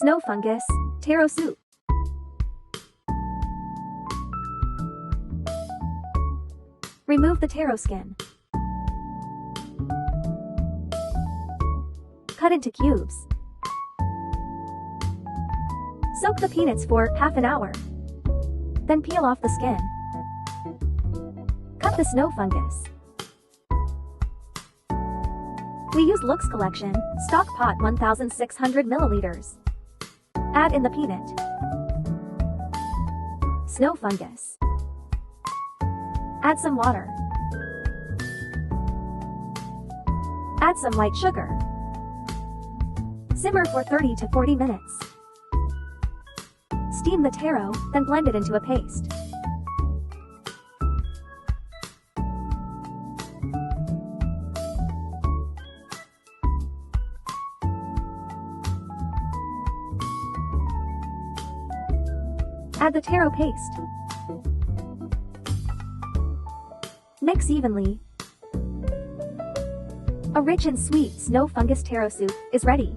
Snow Fungus Taro Soup. Remove the taro skin. Cut into cubes. Soak the peanuts for half an hour. Then peel off the skin. Cut the snow fungus. We used Look's collection, stock pot 1600 milliliters. Add in the peanut. Snow fungus. Add some water. Add some white sugar. Simmer for 30 to 40 minutes. Steam the taro, then blend it into a paste. Add the taro paste. Mix evenly. A rich and sweet snow fungus taro soup is ready.